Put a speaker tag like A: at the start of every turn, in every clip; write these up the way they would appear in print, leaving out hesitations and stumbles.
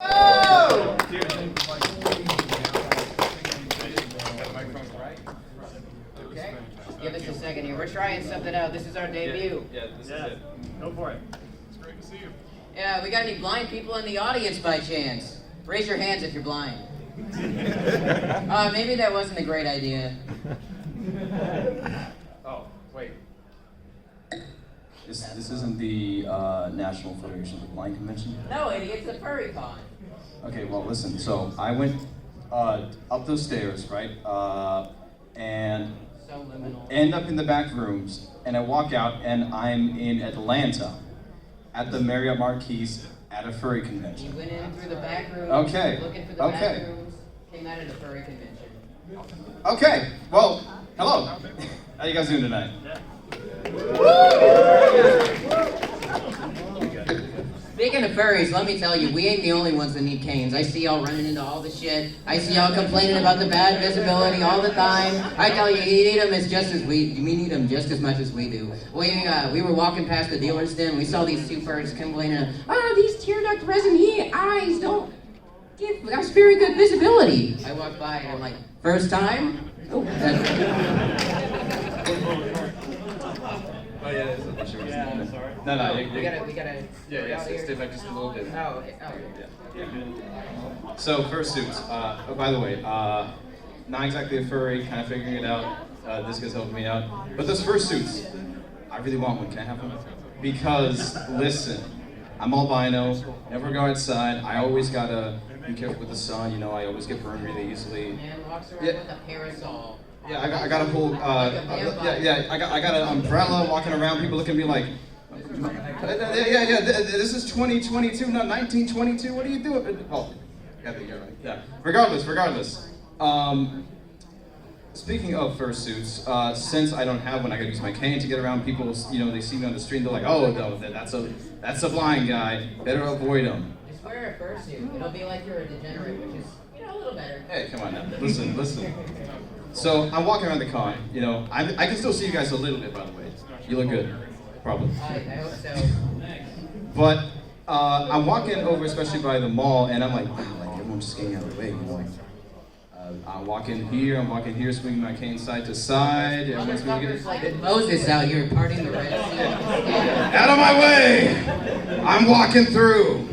A: Oh! Okay, give us a second here. We're trying something out. This is our debut.
B: Yeah, this is it.
C: Go for it.
D: It's great to see you.
A: Yeah, we got any blind people in the audience by chance? Raise your hands if you're blind. Maybe that wasn't a great idea.
B: Oh, wait.
E: This isn't the National Federation of the Blind Convention?
A: No, idiot, it's a furry con.
E: Okay, well, listen. So I went up those stairs, right? And
A: So liminal.
E: end up in the back rooms, and I walk out, and I'm in Atlanta at the Marriott Marquis at a furry
A: You
E: convention.
A: went in through the back rooms,
E: Okay,
A: looking for the
E: okay.
A: back rooms, came out at a furry convention.
E: Okay, well, hello. How you guys doing tonight?
A: Speaking of furries, let me tell you, we ain't the only ones that need canes. I see y'all running into all the shit. I see y'all complaining about the bad visibility all the time. I tell you, you need them we need them just as much as we do. We were walking past the dealer's den, we saw these two furries complaining, these tear duct resin eyes don't give us very good visibility. I walked by and I'm like, first time? Oh,
B: Oh, yeah, that's what the shirt
C: Yeah, I'm sorry.
E: No,
A: we gotta.
B: Yeah, so stay back just a little bit.
A: Oh, okay.
E: So fursuits. Oh, by the way, not exactly a furry, kind of figuring it out. This guy's helping me out. But those fursuits, I really want one. Can I have one? Because listen, I'm albino. Never go outside. I always gotta be careful with the sun. You know, I always get burned really easily.
A: Man walks around
E: Yeah.
A: with a parasol.
E: Yeah, I got a whole. I got an umbrella walking around. People look at me like. This is 2022, not 1922. What are you doing? Oh, got the year right. Yeah. Regardless. Speaking of fursuits, since I don't have one, I gotta use my cane to get around. People, you know, they see me on the street, they're like, "Oh, no, that's a blind guy. Better avoid him."
A: Just wear a fursuit. It'll be like you're a degenerate, which is, a little better.
E: Hey, come on now. Listen. So I'm walking around the con. You know, I can still see you guys a little bit, by the way. You look good, probably.
A: I hope so.
E: But I'm walking over, especially by the mall, and I'm like, wow, like everyone's just getting out of the way. You know, like, I'm walking here, swinging my cane side to side. Everyone's gonna get
A: Motherfuckers like Moses out here parting the Red Sea.
E: out of my way! I'm walking through.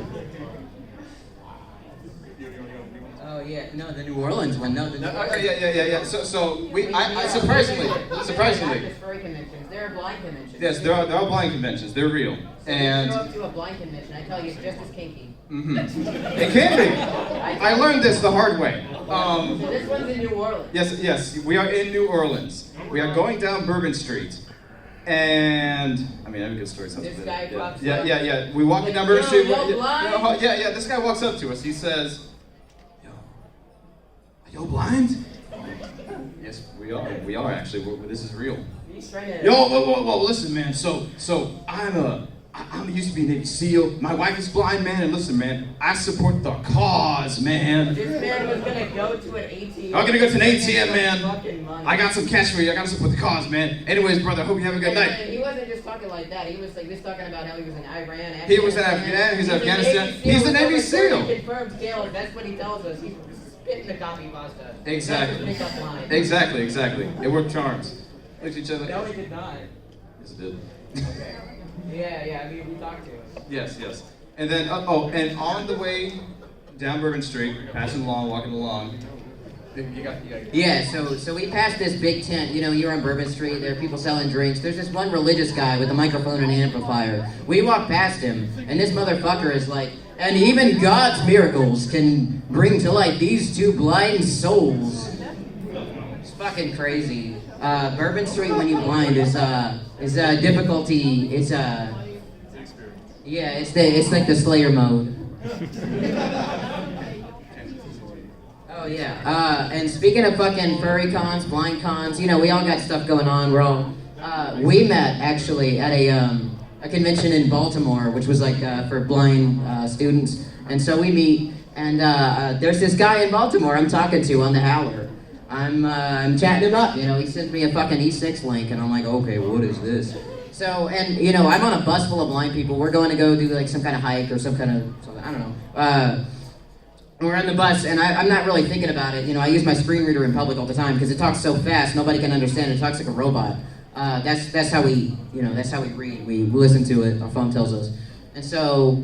A: Oh yeah, no, the New Orleans one. No, the New Orleans.
E: Okay, yeah. So I surprisingly.
A: Practice furry conventions. They're blind conventions.
E: Yes, there are blind conventions. They're real. And
A: If you go up to a blind convention, I tell you, it's just as kinky.
E: it can be. I learned this the hard way.
A: This one's in New Orleans.
E: Yes, we are in New Orleans. We are going down Bourbon Street. And I mean, I have a good story.
A: This guy walks up.
E: Yeah. We walking down Bourbon Street.
A: Yo, blind.
E: Yeah. This guy walks up to us. He says, "Yo, are you blind?" Yes, we are. We are actually. This is real.
A: He's trying to.
E: Yo, whoa, listen, man. So I used to be a Navy SEAL. My wife is blind, man. And listen, man, I support the cause, man.
A: This man was gonna go to an ATM.
E: I'm gonna go to an ATM, man.
A: Fucking money.
E: I got some cash for you. I gotta support the cause, man. Anyways, brother, hope you have a good
A: And
E: night.
A: he wasn't just talking like that. He was talking about how he was in Iran.
E: He was in Afghanistan. He's in Afghanistan. He's the Navy SEAL.
A: Confirmed kill. That's what he tells us. He's spitting the copy pasta.
E: Exactly.
A: That's his pickup line.
E: Exactly. It worked charms. Looked at each other.
A: No, he did not.
E: Yes, it did.
A: Okay. Yeah. I mean, we talked to him.
E: Yes. And then, and on the way down Bourbon Street, passing along, walking along. You got.
A: Yeah, so we passed this big tent. You know, you're on Bourbon Street. There are people selling drinks. There's this one religious guy with a microphone and an amplifier. We walk past him, and this motherfucker is like, and even God's miracles can bring to light these two blind souls. It's fucking crazy. Bourbon Street when you blind is difficulty. It's it's like the Slayer mode. Oh yeah. And speaking of fucking furry cons, blind cons, you know, we all got stuff going on. We're all we met actually at a convention in Baltimore, which was like for blind students. And so we meet, and there's this guy in Baltimore I'm talking to on the Howler. I'm chatting him up, you know. He sends me a fucking E6 link, and I'm like, okay, what is this? So, and you know, I'm on a bus full of blind people. We're going to go do like some kind of hike or some kind of, I don't know. we're on the bus, and I'm not really thinking about it. You know, I use my screen reader in public all the time because it talks so fast, nobody can understand it. It talks like a robot. That's how we, that's how we read. We listen to it. Our phone tells us. And so,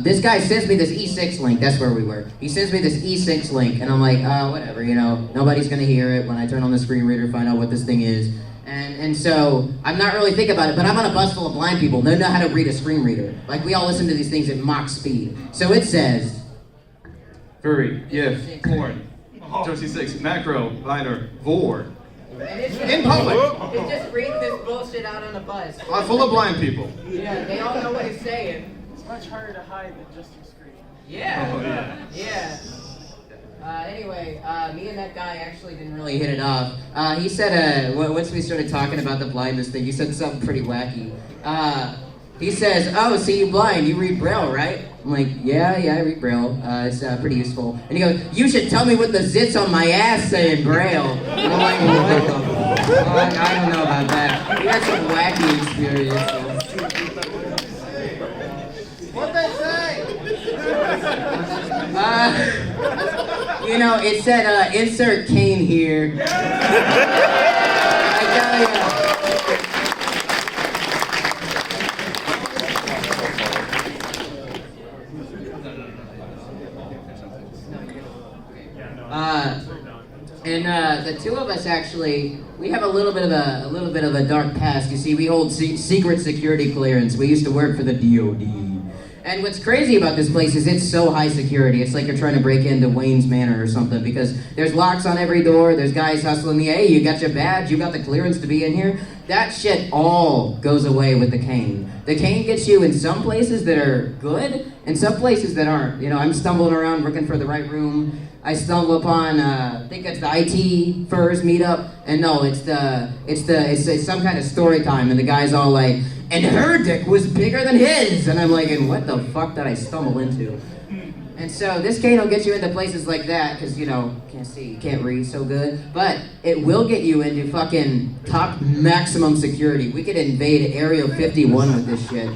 A: this guy sends me this E6 link. That's where we were. He sends me this E6 link, and I'm like, whatever. Nobody's gonna hear it when I turn on the screen reader, find out what this thing is. And so I'm not really thinking about it, but I'm on a bus full of blind people. They know how to read a screen reader. Like, we all listen to these things at Mach speed. So it says,
E: furry, GIF, porn, Josie 6, macro, liner, vor.
A: In
E: public.
A: It just reads this bullshit out on a bus.
E: Full of blind people.
A: Yeah, they all know what it's saying.
C: It's much harder to hide than just your screen.
A: Yeah.
E: Oh, yeah.
A: Yeah. Anyway, me and that guy actually didn't really hit it off. He said, once we started talking about the blindness thing, he said something pretty wacky. He says, oh, so you blind, you read Braille, right? I'm like, yeah, I read Braille. It's pretty useful. And he goes, you should tell me what the zits on my ass say in Braille. And I'm like, what the fuck? I don't know about that. He had some wacky experiences.
C: What'd they say?
A: It said, insert cane here. I tell you. The two of us actually, we have a little bit of a dark past. You see, we hold secret security clearance. We used to work for the DOD. And what's crazy about this place is it's so high security. It's like you're trying to break into Wayne's Manor or something, because there's locks on every door. There's guys hustling the, hey, you got your badge, you got the clearance to be in here. That shit all goes away with the cane. The cane gets you in some places that are good and some places that aren't. I'm stumbling around looking for the right room. I stumble upon, I think it's the IT Furs meetup, and no, it's some kind of story time, and the guy's all like, and her dick was bigger than his, and I'm like, and what the fuck did I stumble into? And so this cane will get you into places like that, because, can't see, can't read so good, but it will get you into fucking top maximum security. We could invade Area 51 with this shit.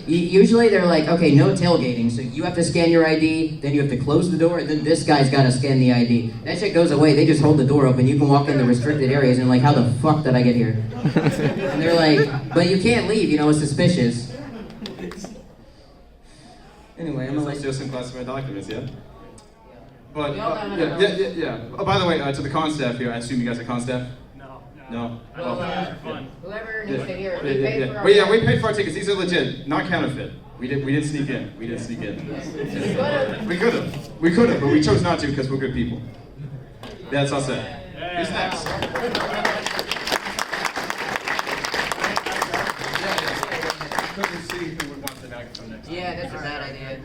A: Usually they're like, okay, no tailgating, so you have to scan your ID, then you have to close the door, and then this guy's got to scan the ID. That shit goes away. They just hold the door open. You can walk in the restricted areas, and like, how the fuck did I get here? And they're like, but you can't leave, it's suspicious. Anyway, I'm
E: Let's just some classified documents, yeah? But,
A: We all know
E: yeah. Oh, by the way, to the con staff here, I assume you guys are con staff? No?
A: Well,
E: Well,
A: whoever needs to hear it, we
E: yeah,
A: paid
E: yeah.
A: for our...
E: But yeah, we paid for our tickets. These are legit, not counterfeit. We didn't sneak in. We didn't sneak in. We could have, but we chose not to because we're good people. That's us. Who's next?
B: Couldn't see who would want the microphone next.
A: Yeah, that's a bad idea.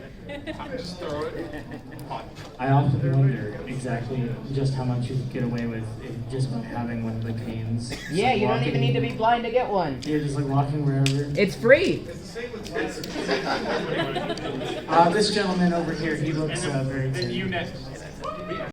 B: Just throw it.
C: I often wonder exactly just how much you could get away with if just having one of the canes.
A: Yeah, you don't even need to be blind to get one.
C: You're just like walking wherever.
A: It's free.
C: This gentleman over here, he looks very.
B: You next.